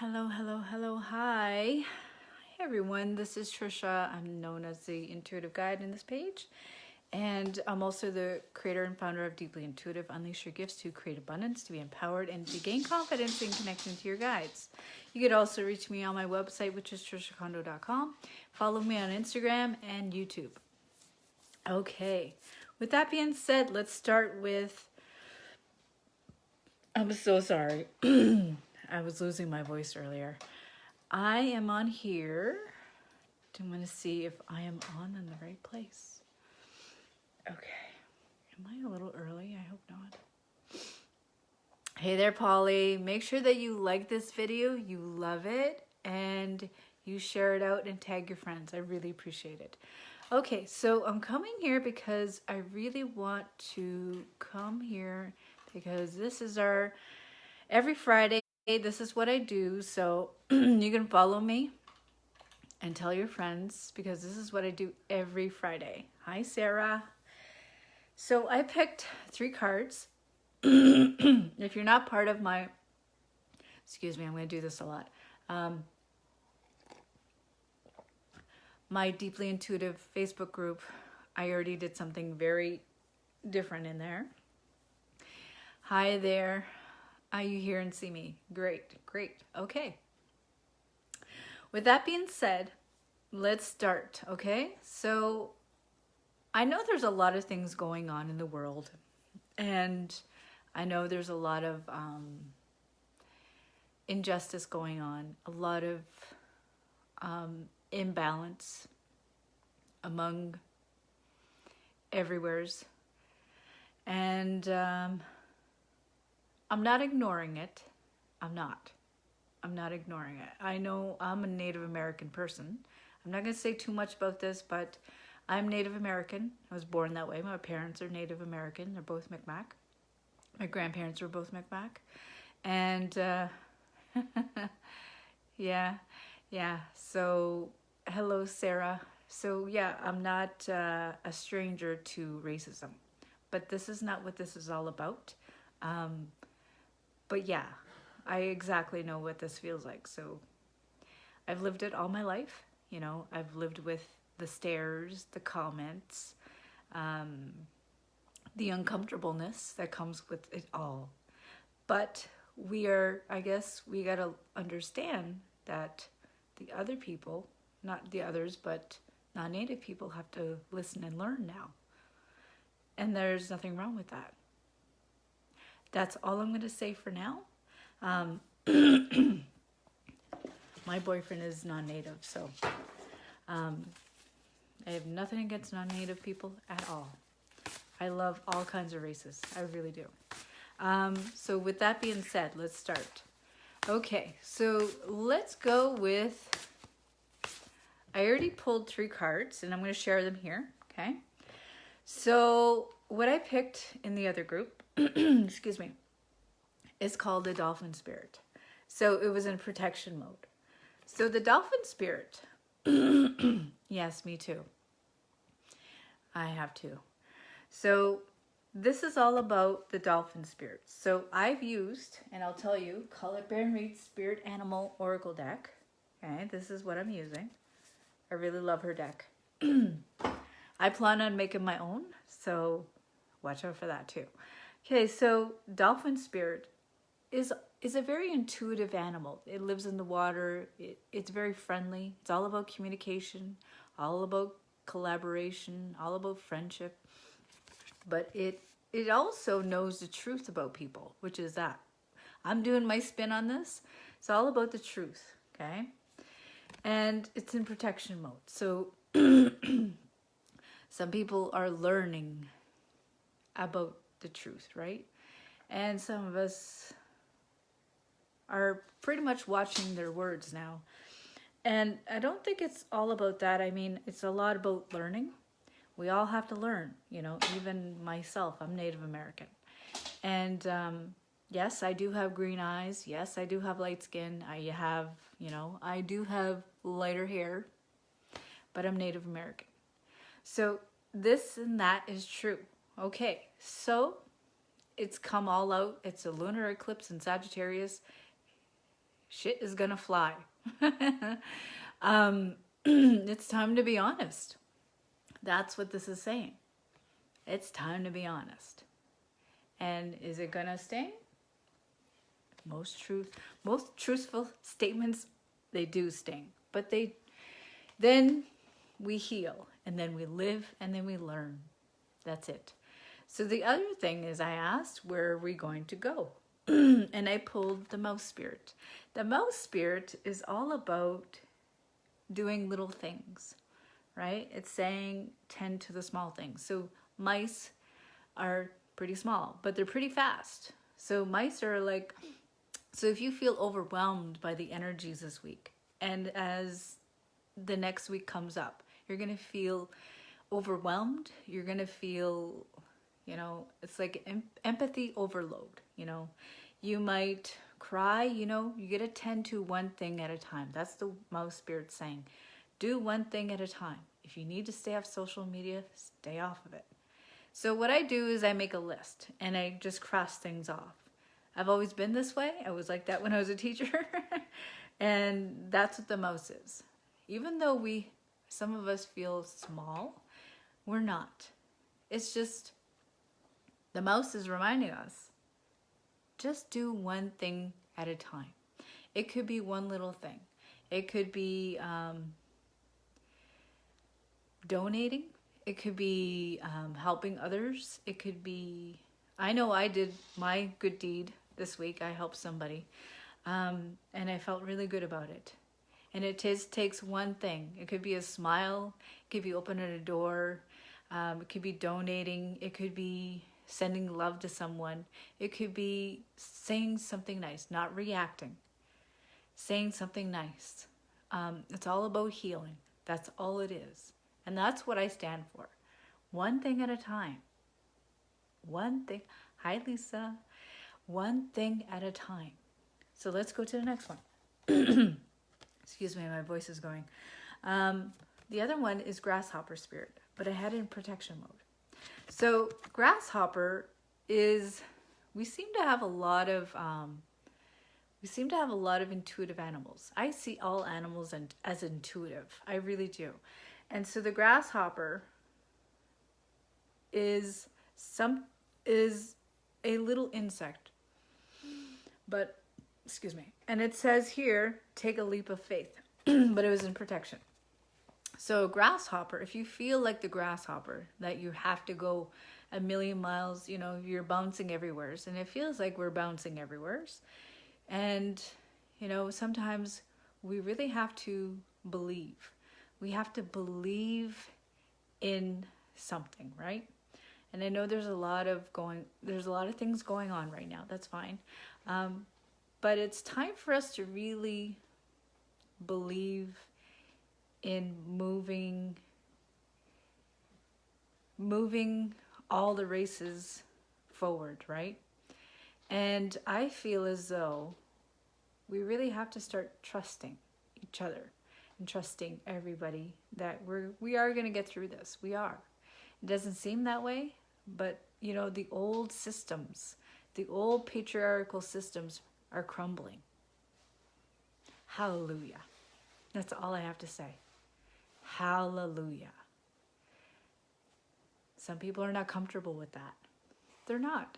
Hello, hello, hello, hi. Hey everyone, this is Trisha. I'm known as the intuitive guide in this page. And I'm also the creator and founder of Deeply Intuitive. Unleash your gifts to create abundance, to be empowered, and to gain confidence in connecting to your guides. You could also reach me on my website, which is trishacondo.com. Follow me on Instagram and YouTube. Okay, with that being said, let's start with... I'm so sorry. I was losing my voice earlier. I am on here. I'm going to see if I am on in the right place. Okay. Am I a little early? I hope not. Hey there, Polly. Make sure that you like this video, you love it, and you share it out and tag your friends. I really appreciate it. Okay, so I'm coming here because I really want to come here because this is our every Friday. This is what I do, so you can follow me and tell your friends because this is what I do every Friday. Hi, Sarah. So I picked 3 cards. If you're not part of my, excuse me, I'm going to do this a lot. My Deeply Intuitive Facebook group, I already did something very different in there. Hi there. You hear and see me. Great, great. Okay. With that being said, let's start, okay? So I know there's a lot of things going on in the world, and I know there's a lot of injustice going on, a lot of imbalance among everywheres, and I'm not ignoring it. I'm not ignoring it. I know I'm a Native American person. I'm not going to say too much about this, but I'm Native American. I was born that way. My parents are Native American. They're both Micmac. My grandparents were both Micmac. And yeah. So hello, Sarah. So yeah, I'm not a stranger to racism, but this is not what this is all about. But yeah, I exactly know what this feels like. So I've lived it all my life. You know, I've lived with the stares, the comments, the uncomfortableness that comes with it all. But I guess we got to understand that the other people, not the others, but non-Native people have to listen and learn now. And there's nothing wrong with that. That's all I'm going to say for now. My boyfriend is non-Native, so I have nothing against non-Native people at all. I love all kinds of races. I really do. So with that being said, let's start. Okay, so let's go with... I already pulled 3 cards, and I'm going to share them here, okay? So what I picked in the other group, excuse me, is called the Dolphin Spirit. So it was in protection mode. So the Dolphin Spirit, yes, me too. I have to. So this is all about the Dolphin Spirit. So I've used, and I'll tell you, Colette Baron Reid's Spirit Animal Oracle deck. Okay, this is what I'm using. I really love her deck. I plan on making my own, so watch out for that too. Okay, so Dolphin Spirit is a very intuitive animal. It lives in the water. It's very friendly. It's all about communication, all about collaboration, all about friendship. But it also knows the truth about people, which is that. I'm doing my spin on this. It's all about the truth, okay? And it's in protection mode. So some people are learning about the truth, right? And some of us are pretty much watching their words now. And I don't think it's all about that. I mean, it's a lot about learning. We all have to learn, you know, even myself. I'm Native American. And yes, I do have green eyes. Yes, I do have light skin. I do have lighter hair, but I'm Native American. So this and that is true. Okay, so it's come all out. It's a lunar eclipse in Sagittarius. shit is gonna fly. It's time to be honest. That's what this is saying. It's time to be honest. And is it gonna sting? Most truthful statements, they do sting. But then we heal, and then we live, and then we learn. That's it. So the other thing is, I asked, where are we going to go? And I pulled the mouse spirit. The mouse spirit is all about doing little things, right? It's saying tend to the small things. So mice are pretty small, but they're pretty fast. So mice are like, so if you feel overwhelmed by the energies this week, and as the next week comes up, you're going to feel overwhelmed. You're going to feel, it's like empathy overload, You might cry, you got to tend to one thing at a time. That's the mouse spirit saying. Do one thing at a time. If you need to stay off social media, stay off of it. So what I do is I make a list and I just cross things off. I've always been this way. I was like that when I was a teacher. And that's what the mouse is. Even though some of us feel small, we're not. It's just the mouse is reminding us, just do one thing at a time. It could be one little thing. It could be donating. It could be helping others. It could be, I know I did my good deed this week. I helped somebody. And I felt really good about it. And it takes one thing. It could be a smile. It could be opening a door. It could be donating. It could be sending love to someone. It could be saying something nice, not reacting. Saying something nice. It's all about healing. That's all it is. And that's what I stand for. One thing at a time. One thing. Hi, Lisa. One thing at a time. So let's go to the next one. Excuse me, my voice is going. The other one is Grasshopper Spirit, but I had it in protection mode. So Grasshopper is, we seem to have a lot of intuitive animals. I see all animals as intuitive. I really do. And so the grasshopper is a little insect. But excuse me. And it says here, take a leap of faith. But it was in protection. So grasshopper, if you feel like the grasshopper, that you have to go a million miles, you're bouncing everywhere. And it feels like we're bouncing everywhere. And, sometimes we really have to believe. We have to believe in something, right? And I know there's a lot of things going on right now. That's fine. But it's time for us to really believe in moving all the races forward, right? And I feel as though we really have to start trusting each other and trusting everybody that we are going to get through this. We are. It doesn't seem that way, but the old systems, the old patriarchal systems are crumbling. Hallelujah. That's all I have to say. Hallelujah. Some people are not comfortable with that. They're not.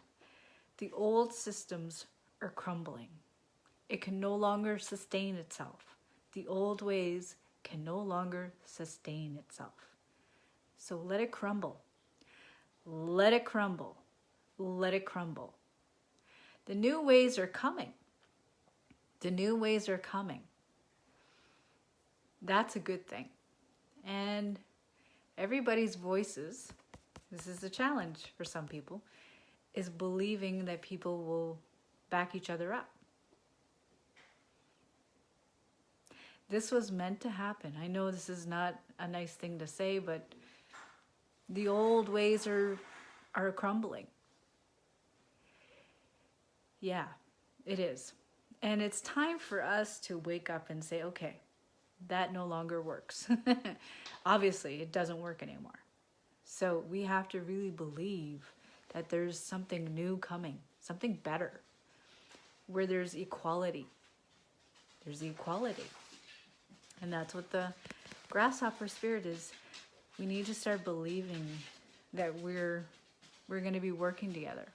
The old systems are crumbling. It can no longer sustain itself. The old ways can no longer sustain itself. So let it crumble. Let it crumble. Let it crumble. The new ways are coming. The new ways are coming. That's a good thing. And everybody's voices, this is the challenge for some people, is believing that people will back each other up. This was meant to happen. I know this is not a nice thing to say, but the old ways are crumbling. Yeah, it is. And it's time for us to wake up and say, okay, that no longer works. Obviously, it doesn't work anymore. So we have to really believe that there's something new coming, something better, where there's equality. There's equality. And that's what the Grasshopper Spirit is. We need to start believing that we're going to be working together.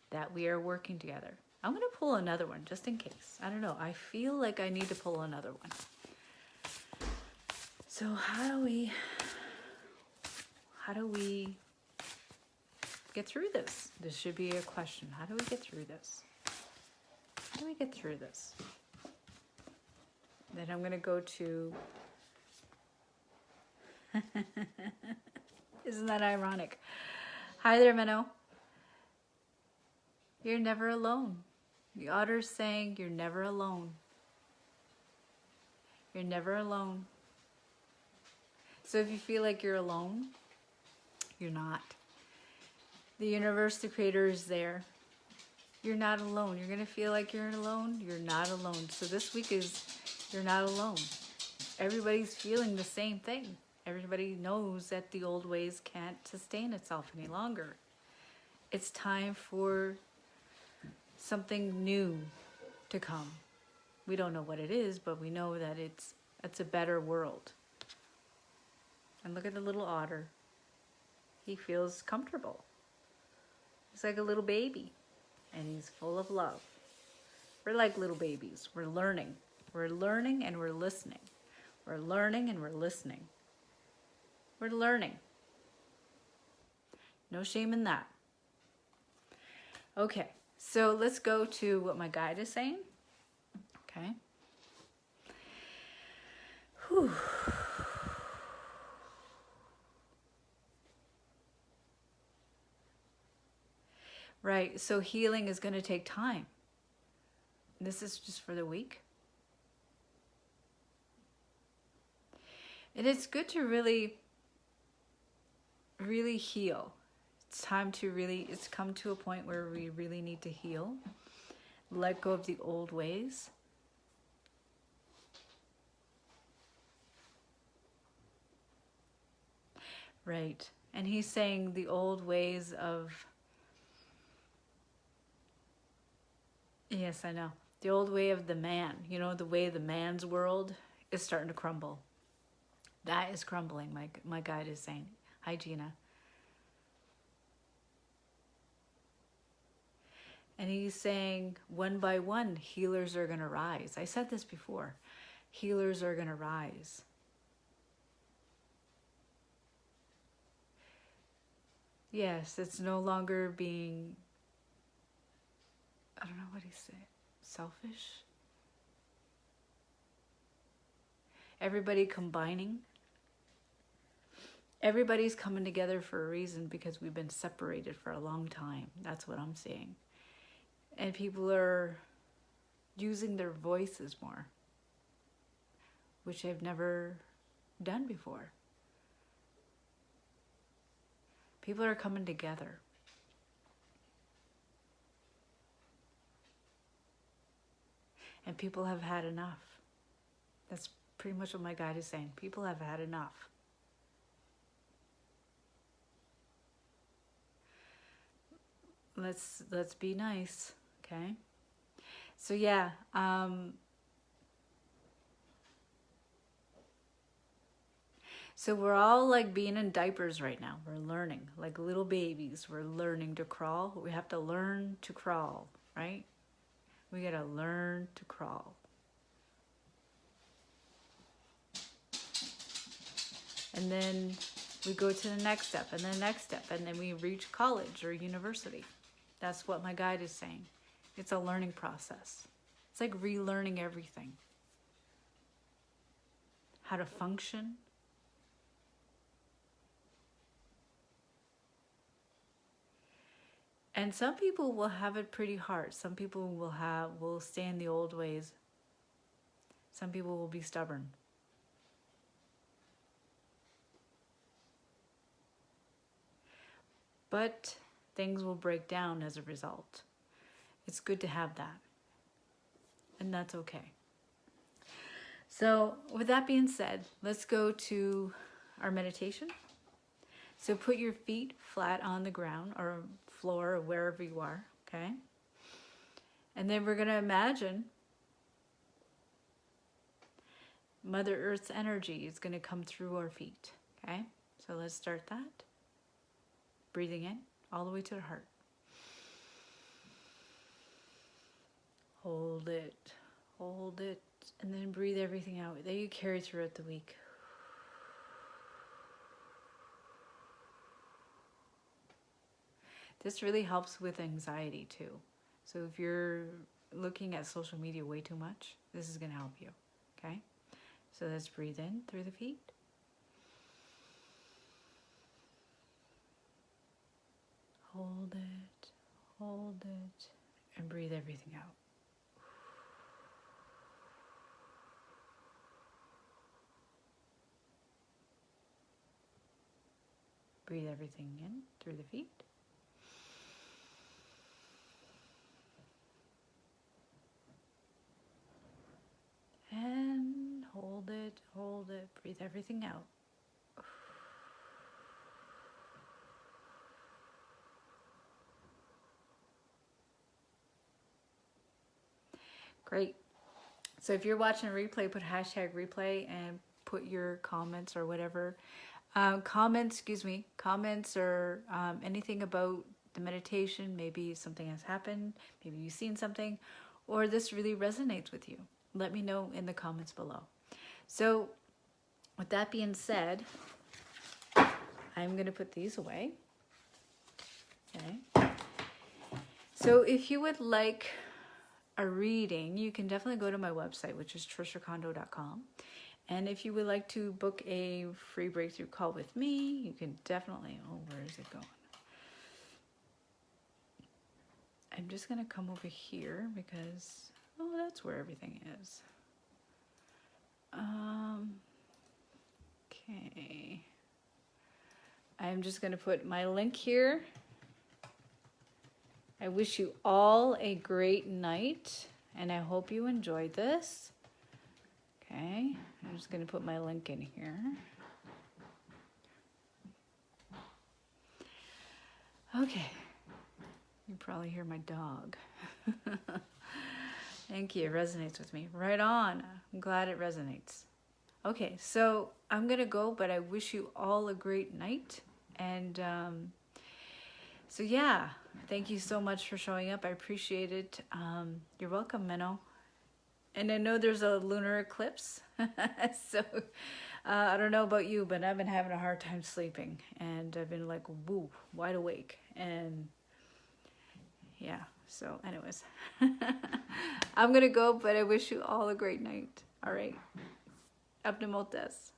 That we are working together. I'm going to pull another one just in case. I don't know. I feel like I need to pull another one. So how do we get through this? This should be a question. How do we get through this? How do we get through this? Then I'm going to go to... Isn't that ironic? Hi there, Minnow. You're never alone. The otter's saying you're never alone. You're never alone. So if you feel like you're alone, you're not. The universe, the creator is there. You're not alone. You're going to feel like you're alone. You're not alone. So this week is, you're not alone. Everybody's feeling the same thing. Everybody knows that the old ways can't sustain itself any longer. It's time for something new to come. We don't know what it is, but we know that it's a better world. And look at the little otter. He feels comfortable. He's like a little baby, and he's full of love. We're like little babies. We're learning. We're learning and we're listening. We're learning and we're listening. We're learning. No shame in that. Okay, so let's go to what my guide is saying. Okay. Whew. Right, so healing is going to take time. This is just for the week. And it's good to really heal. It's time to it's come to a point where we really need to heal. Let go of the old ways. Right, and he's saying the old ways of... Yes, I know. The old way of the man, you know, the way of the man's world is starting to crumble. That is crumbling, my guide is saying. Hi, Gina. And he's saying, one by one, healers are going to rise. I said this before. Healers are going to rise. Yes, it's no longer being... I don't know what he said. Selfish? Everybody combining. Everybody's coming together for a reason because we've been separated for a long time. That's what I'm seeing. And people are using their voices more, which they've never done before. People are coming together. And people have had enough. That's pretty much what my guide is saying. People have had enough. Let's be nice, okay? So yeah, so we're all like being in diapers right now. We're learning, like little babies. We're learning to crawl. We have to learn to crawl, right? We gotta learn to crawl. And then we go to the next step and the next step, and then we reach college or university. That's what my guide is saying. It's a learning process. It's like relearning everything. How to function. And some people will have it pretty hard. Some people will stay in the old ways. Some people will be stubborn. But things will break down as a result. It's good to have that. And that's okay. So with that being said, let's go to our meditation. So put your feet flat on the ground or floor or wherever you are, okay? And then we're going to imagine Mother Earth's energy is going to come through our feet. Okay? So let's start that. Breathing in all the way to the heart. Hold it. Hold it. And then breathe everything out that you carry throughout the week. This really helps with anxiety too. So if you're looking at social media way too much, this is going to help you. Okay? So let's breathe in through the feet. Hold it, and breathe everything out. Breathe everything in through the feet. And hold it, breathe everything out. Great. So if you're watching a replay, put #replay and put your comments or whatever. Comments or anything about the meditation. Maybe something has happened. Maybe you've seen something. Or this really resonates with you. Let me know in the comments below. So with that being said, I'm going to put these away. Okay. So if you would like a reading, you can definitely go to my website, which is trishacondo.com. And if you would like to book a free breakthrough call with me, you can definitely, where is it going? I'm just going to come over here because, that's where everything is. Okay. I'm just going to put my link here. I wish you all a great night, and I hope you enjoyed this. Okay, I'm just going to put my link in here. Okay, you probably hear my dog. Thank you, it resonates with me. Right on, I'm glad it resonates. Okay, so I'm going to go, but I wish you all a great night. And so yeah, thank you so much for showing up. I appreciate it. You're welcome, Menno. And I know there's a lunar eclipse. So I don't know about you, but I've been having a hard time sleeping. And I've been like, woo, wide awake. And yeah, so anyways. I'm going to go, but I wish you all a great night. All right. Abnemotes.